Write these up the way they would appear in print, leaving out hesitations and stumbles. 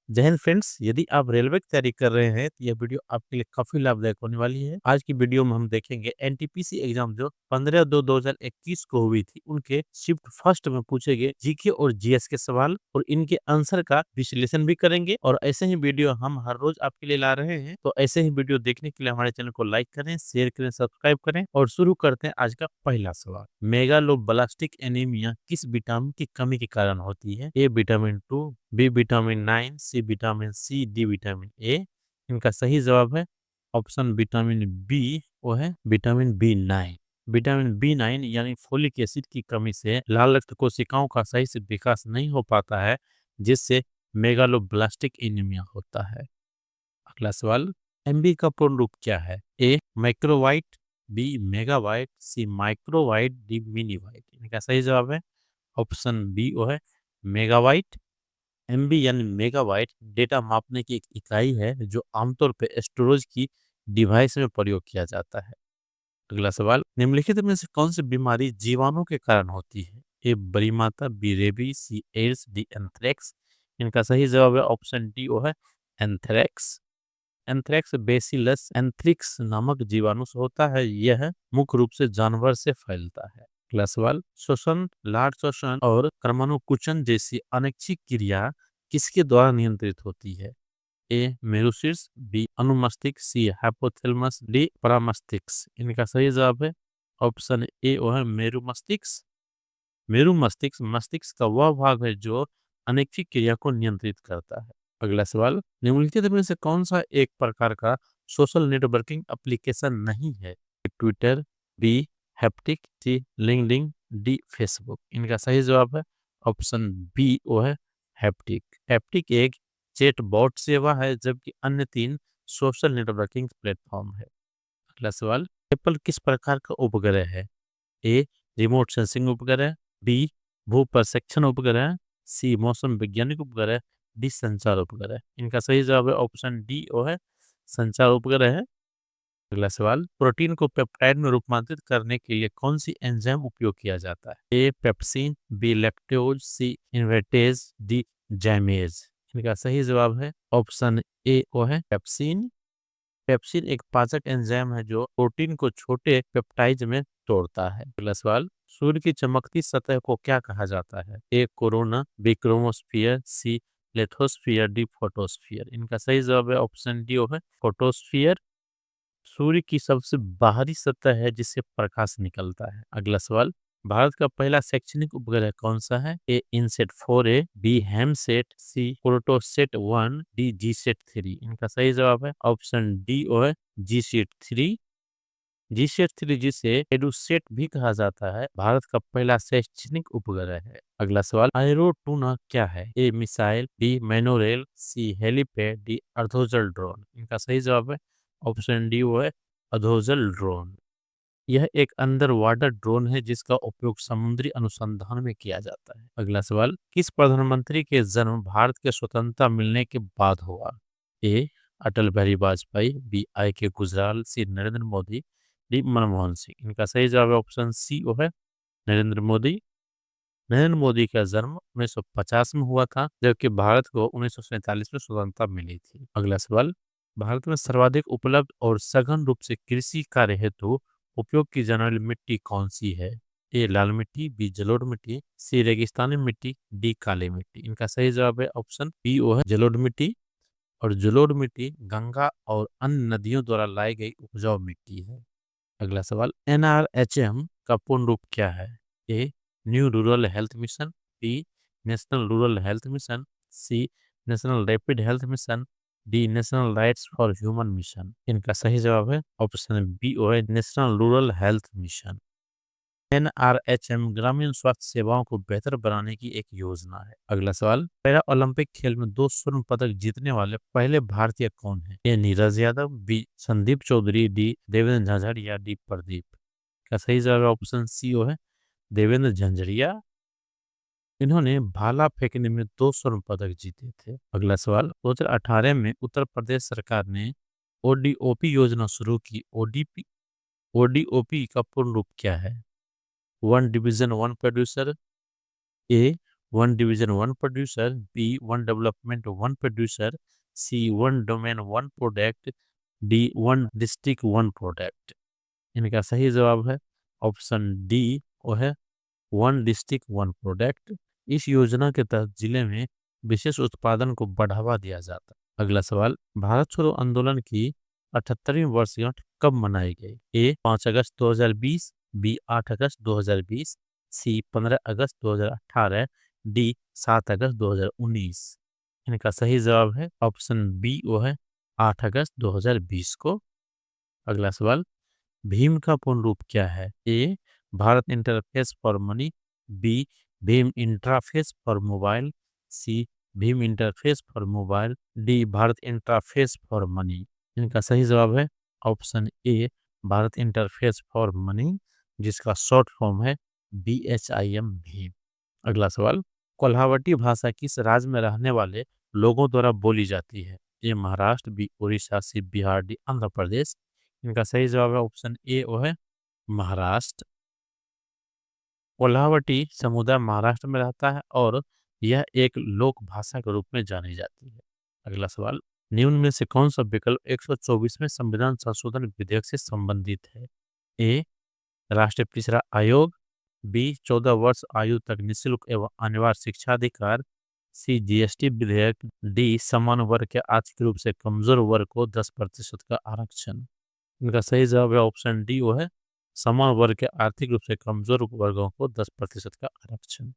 जय हिंद फ्रेंड्स, यदि आप रेलवे की तैयारी कर रहे हैं तो यह वीडियो आपके लिए काफी लाभदायक होने वाली है। आज की वीडियो में हम देखेंगे एनटीपीसी एग्जाम जो 15/2/2021 को हुई थी, उनके शिफ्ट फर्स्ट में पूछे गए जीके और जीएस के सवाल और इनके आंसर का विश्लेषण भी करेंगे। और ऐसे ही वीडियो हम हर रोज आपके लिए ला रहे हैं, तो ऐसे ही वीडियो देखने के लिए हमारे चैनल को लाइक करें, शेयर करें, सब्सक्राइब करें। और शुरू करते हैं आज का पहला सवाल। मेगालोब्लास्टिक एनीमिया किस विटामिन की कमी के कारण होती है? A vitamin 2, B vitamin 9, C vitamin C, D vitamin A. इनका सही जवाब है ऑप्शन विटामिन बी, वो है विटामिन बी 9। विटामिन बी 9 यानी फोलिक एसिड की कमी से लाल रक्त कोशिकाओं का सही से विकास नहीं हो पाता है, जिससे मेगालोब्लास्टिक एनीमिया होता है। अगला सवाल, एमबी का पूर्ण रूप क्या है? ए माइक्रोवाइट, बी मेगावाइट, सी माइक्रोवाइट, डी मिनीवाइट। इनका सही जवाब है ऑप्शन बी, वो है मेगावाइट। एमबी यानी मेगाबाइट डेटा मापने की एक इकाई है जो आमतौर पर स्टोरेज की डिवाइस में प्रयोग किया जाता है। अगला सवाल, निम्नलिखित में से कौन सी बीमारी जीवाणु के कारण होती है? ए बड़ी माता, बी रेबीज, सी एड्स, डी एंथ्रेक्स। इनका सही जवाब है ऑप्शन डी, वो है एंथ्रेक्स। एंथ्रेक्स बेसिलस एंथ्रिक्स नामक जीवाणु से होता है। यह मुख्य रूप से जानवर से फैलता है। अगला सवाल, श्वसन, लार श्वसन और कर्मानुकुचन जैसी अनैच्छिक क्रिया किसके द्वारा नियंत्रित होती है? ए मेरुशिर्स, बी अनुमस्तिष्क, सी हाइपोथैलेमस, डी परामस्तिष्क। इनका सही जवाब है ऑप्शन ए, वो है मेरु मस्तिष्क। मेरु मस्तिष्क मस्तिष्क का वह भाग है जो अनैच्छिक क्रिया को नियंत्रित करता है। अगला सवाल, निम्नलिखित में से कौन सा एक प्रकार का सोशल नेटवर्किंग एप्लीकेशन नहीं है? ट्विटर, बी हैप्टिक, सी लिंक्डइन, डी फेसबुक। इनका सही जवाब है ऑप्शन बी, वो है हैप्टिक। हैप्टिक एक चैट बॉट सेवा है, जबकि अन्य तीन सोशल नेटवर्किंग प्लेटफॉर्म है। अगला सवाल, एप्पल किस प्रकार का उपग्रह है? ए रिमोट सेंसिंग उपग्रह, बी भू प्रशिक्षण उपग्रह, सी मौसम वैज्ञानिक उपग्रह, डी संचार उपग्रह। इनका सही जवाब है ऑप्शन डी, वो है संचार उपग्रह है। अगला सवाल, प्रोटीन को पेप्टाइड में रूपांतरित करने के लिए कौन सी एंजाइम उपयोग किया जाता है? ए पेप्सिन, बी लैक्टोज, सी इन्वर्टेज, डी जैमेज। इनका सही जवाब है ऑप्शन ए, वो है पेप्सिन। पेप्सिन एक पाचक एंजाइम है जो प्रोटीन को छोटे पेप्टाइड में तोड़ता है। अगला सवाल, सूर्य की चमकती सतह को क्या कहा जाता है? ए कोरोना, बी क्रोमोस्फियर, सी लेथोस्फियर, डी फोटोस्फियर। इनका सही जवाब है ऑप्शन डी, वो है फोटोस्फियर। सूर्य की सबसे बाहरी सतह है जिससे प्रकाश निकलता है। अगला सवाल, भारत का पहला शैक्षणिक उपग्रह कौन सा है? ए इनसेट 4A, बी हेमसेट, सी प्रोटोसेट 1, डी जीसेट 3। इनका सही जवाब है ऑप्शन डी, ओ है जीसेट 3। जीसेट 3 जिसे एडुसेट भी कहा जाता है, भारत का पहला शैक्षणिक उपग्रह है। अगला सवाल, एरोटूना क्या है? ए मिसाइल, बी मोनोरेल, सी हेलीपैड, डी अर्धोजल ड्रोन। इनका सही जवाब है ऑप्शन डी, वो है अधोजल ड्रोन। यह एक अंडर वाटर ड्रोन है जिसका उपयोग समुद्री अनुसंधान में किया जाता है। अगला सवाल, किस प्रधानमंत्री के जन्म भारत के स्वतंत्रता मिलने के बाद हुआ? ए अटल बिहारी वाजपेयी, बी आई के गुजराल, सी नरेंद्र मोदी, डी मनमोहन सिंह। इनका सही जवाब है ऑप्शन सी, वो है नरेंद्र मोदी। नरेंद्र मोदी का जन्म 1950 में हुआ था, जबकि भारत को 1947 में स्वतंत्रता मिली थी। अगला सवाल, भारत में सर्वाधिक उपलब्ध और सघन रूप से कृषि कार्य हेतु उपयोग की जाने वाली मिट्टी कौन सी है? ए लाल मिट्टी, बी जलोढ़ मिट्टी, सी रेगिस्तानी मिट्टी, डी काली मिट्टी। इनका सही जवाब है ऑप्शन बी, वो है जलोढ़ मिट्टी। और जलोढ़ मिट्टी गंगा और अन्य नदियों द्वारा लाई गई उपजाऊ मिट्टी है। अगला सवाल, एनआरएचएम का पूर्ण रूप क्या है? A new rural health mission, B national rural health mission, C national rapid health mission, D national rights for human mission. इनका सही जवाब है ऑप्शन बी, ओ है national rural health mission. NRHM ग्रामीण स्वास्थ्य सेवाओं को बेहतर बनाने की एक योजना है। अगला सवाल, पैरा ओलंपिक खेल में 2 स्वर्ण पदक जीतने वाले पहले भारतीय कौन है? A Neeraj Yadav, B Sandeep Chaudhary, D Devendra Jhajharia, D Pradeep. का सही जवाब ऑप्शन सी, है देवेंद्र झंझरिया। इन्होंने भाला फेंकने में 2 स्वर्ण पदक जीते थे। अगला सवाल, 2018 में उत्तर प्रदेश सरकार ने ओडीओपी योजना शुरू की। ओडीओपी का पूर्ण रूप क्या है? 1 division 1 producer, A one division one producer, B one development one producer, C one domain one product, D one district one product. इनका सही जवाब है ऑप्शन डी, वो है वन डिस्ट्रिक्ट वन प्रोडक्ट। इस योजना के तहत जिले में विशेष उत्पादन को बढ़ावा दिया जाता है। अगला सवाल, भारत छोड़ो आंदोलन की 78वीं वर्षगांठ कब मनाई गई? ए 5 अगस्त 2020, बी 8 अगस्त 2020, सी 15 अगस्त 2018, डी 7 अगस्त 2019। इनका सही जवाब है ऑप्शन बी, वो है 8 अगस्त 2020 को। अगला सवाल, भीम का पूर्ण रूप क्या है? A Bharat interface for money, B Bhim interface for mobile, C Bhim interface for mobile, D Bharat interface for money. इनका सही जवाब है option A, Bharat interface for money, जिसका शॉर्ट फॉर्म है BHIM भीम। अगला सवाल, कोल्हावटी भाषा किस राज्य में रहने वाले लोगों द्वारा बोली जाती है? ए महाराष्ट्र, बी उड़ीसा, सी बिहार, डी आंध्र प्रदेश। इनका सही जवाब है ऑप्शन ए, वो है महाराष्ट्र। कोल्हावटी समुदाय महाराष्ट्र में रहता है और यह एक लोक भाषा के रूप में जानी जाती है। अगला सवाल, निम्न में से कौन सा विकल्प 124वें संविधान संशोधन विधेयक से संबंधित है? ए राष्ट्रीय पिछड़ा आयोग, बी 14 वर्ष आयु तक निःशुल्क एवं अनिवार्य शिक्षा अधिकार, सी GST विधेयक, डी समान वर्ग के आर्थिक रूप से कमजोर वर्ग को 10% का आरक्षण। इनका सही जवाब है ऑप्शन डी, वो है समान वर्ग के आर्थिक रूप से कमजोर वर्गों को 10% का आरक्षण।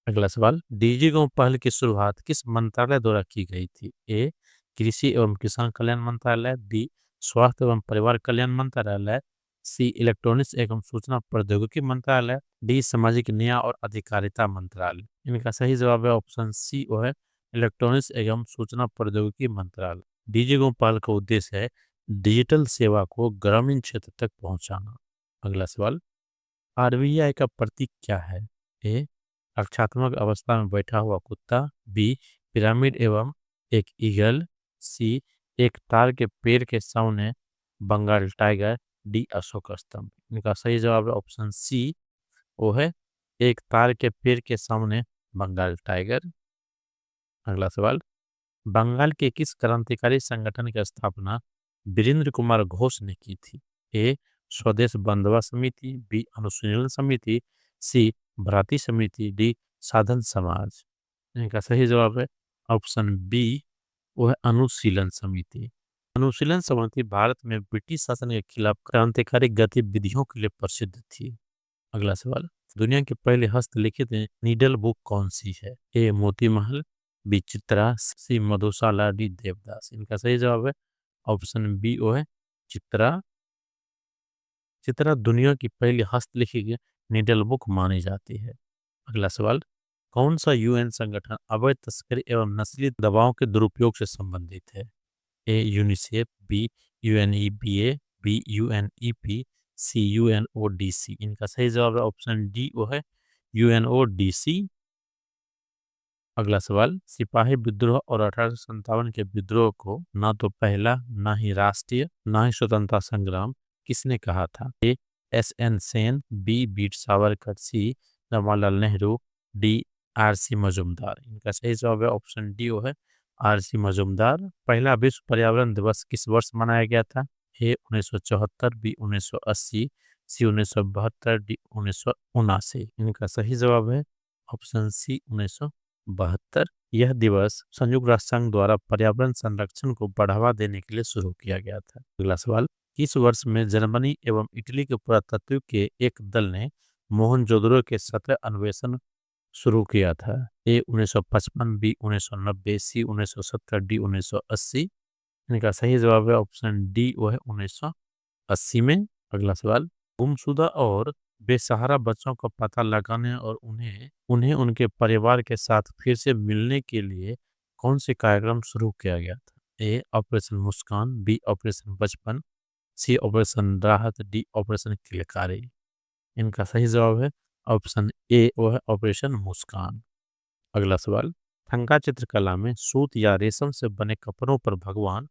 अगला सवाल, डिजिगो पहल की शुरुआत किस मंत्रालय द्वारा की गई थी? ए कृषि एवं किसान कल्याण मंत्रालय, बी स्वास्थ्य एवं परिवार कल्याण मंत्रालय, सी इलेक्ट्रॉनिक्स एवं सूचना प्रौद्योगिकी मंत्रालय, डी सामाजिक न्याय और अधिकारिता मंत्रालय। इनका सही जवाब है ऑप्शन सी, वो है इलेक्ट्रॉनिक्स एवं सूचना प्रौद्योगिकी मंत्रालय। डिजिगो पहल का उद्देश्य है डिजिटल सेवा को ग्रामीण क्षेत्र तक पहुंचाना। अगला सवाल, RBI का प्रतीक क्या है? ए रक्षात्मक अवस्था में बैठा हुआ कुत्ता, बी पिरामिड एवं एक ईगल, सी एक तार के पेड़ के सामने बंगाल टाइगर, डी अशोक स्तंभ। इनका सही जवाब है ऑप्शन सी, वो है एक तार के पेड़ के सामने बंगाल टाइगर। अगला सवाल, बंगाल के किस क्रांतिकारी संगठन की स्थापना वीरेंद्र कुमार घोष ने की थी? ए स्वदेश बंधुआ समिति, बी अनुशीलन समिति, सी भ्राती समिति, डी साधन समाज। इनका सही जवाब है ऑप्शन बी, वो है अनुशीलन समिति। अनुशीलन समिति भारत में ब्रिटिश शासन के खिलाफ क्रांतिकारी गतिविधियों के लिए प्रसिद्ध थी। अगला सवाल, दुनिया की पहली हस्तलिखित नीडल बुक कौन सी है? ए मोती महल, बी चित्रा, सी मधुशाला, डी देवदास। इनका सही जवाब है ऑप्शन बी, वो है चित्रा। चित्रा दुनिया की पहली हस्तलिखित नीडल बुक मानी जाती है। अगला सवाल, कौन सा UN संगठन अवैध तस्करी एवं नस्ली दवाओं के दुरुपयोग से संबंधित है? A UNICEF, B UNEPA, B UNEP, C UNODC। इनका सही जवाब है ऑप्शन डी, वो है UNODC। अगला सवाल, सिपाही विद्रोह और 1857 के विद्रोह को ना तो पहला, ना ही राष्ट्रीय, ना ही स्वतंत्रता संग्राम किसने कहा था? ए SN सेन, बी बीर सावरकर, सी जवाहरलाल नेहरू, डी RC मजूमदार। इनका सही जवाब है ऑप्शन डी, वो है RC मजूमदार। पहला विश्व पर्यावरण दिवस किस वर्ष मनाया गया था? ए 1974, बी 1980, सी 1972, डी 1979। इनका सही जवाब है ऑप्शन सी 1972। यह दिवस संयुक्त राष्ट्र संघ द्वारा पर्यावरण संरक्षण को बढ़ावा देने के लिए शुरू किया गया था। अगला सवाल, किस वर्ष में जर्मनी एवं इटली के पुरातत्व के एक दल ने मोहनजोदड़ो के सतह अन्वेषण शुरू किया था? ए 1955, बी 1990, सी 1970, डी 1980। इनका सही जवाब है ऑप्शन डी, वो है 1980 में। अगला सवाल, गुमशुदा और बेसहारा बच्चों का पता लगाने और उन्हें उन्हें उनके परिवार के साथ फिर से मिलने के लिए कौन से कार्यक्रम शुरू किया गया था? ए ऑपरेशन मुस्कान, बी ऑपरेशन बचपन, सी ऑपरेशन राहत, डी ऑपरेशन किलकारी। इनका सही जवाब है ऑप्शन ए, वो है ऑपरेशन मुस्कान। अगला सवाल, ठंका चित्रकला में सूत या रेशम से बने कपड़ों पर भगवान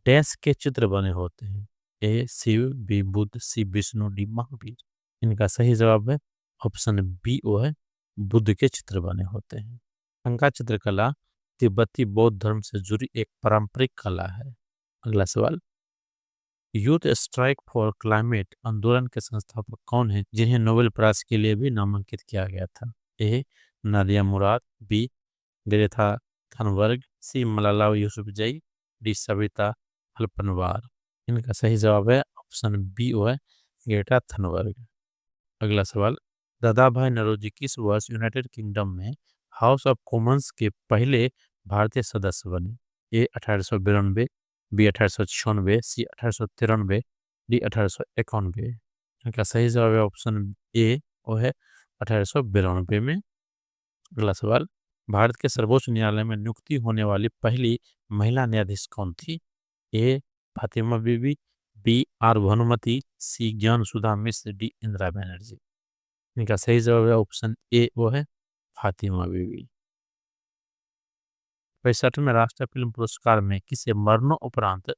डैश के चित्र बने होते हैं? ए शिव, बी बुद्ध, सी विष्णु, डी महावीर। इनका सही जवाब है ऑप्शन बी, वो है बुद्ध के चित्र बने होते हैं। टंका चित्रकला तिब्बती बौद्ध धर्म से जुड़ी एक पारंपरिक कला है। अगला सवाल, यूथ स्ट्राइक फॉर क्लाइमेट आंदोलन के संस्थापक कौन हैं जिन्हें नोबेल प्राइज के लिए भी नामांकित किया गया था? ए नादिया मुराद, बी ग्रेथा थनबर्ग, सी मलाला यूसुफजई, डी सविता हल्पनवार। इनका सही जवाब है ऑप्शन बी, वो है ग्रेटा थनबर्ग। अगला सवाल, दादाभाई नौरोजी किस वर्ष यूनाइटेड किंगडम में हाउस ऑफ कॉमन्स के पहले भारतीय सदस्य बने? ए 1892, बी 1896, सी 1893, डी 1891। इनका सही जवाब है ऑप्शन ए, वो है 1892 में। अगला सवाल, भारत के सर्वोच्च न्यायालय में नियुक्ति होने वाली पहली महिला न्यायाधीश कौन थी? ए फातिमा बीबी, बी आर भानुमति, सी ज्ञान सुधा मिश्र, डी इंदिरा बनर्जी। इनका सही जवाब है ऑप्शन ए, वो है फातिमा बीवी। 65वें राष्ट्रीय फिल्म पुरस्कार में किसे मरणोपरांत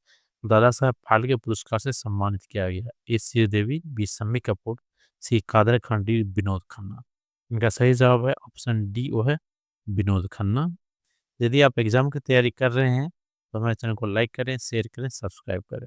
दादा साहब फाल्के पुरस्कार से सम्मानित किया गया? ए श्रीदेवी, बी शम्मी कपूर, सी कादर खान, डी विनोद खन्ना। इनका सही जवाब है ऑप्शन डी, वो है विनोद खन्ना। यदि आप एग्जाम की तैयारी कर रहे हैं तो हमारे चैनल को लाइक करें, शेयर करें, सब्सक्राइब करें।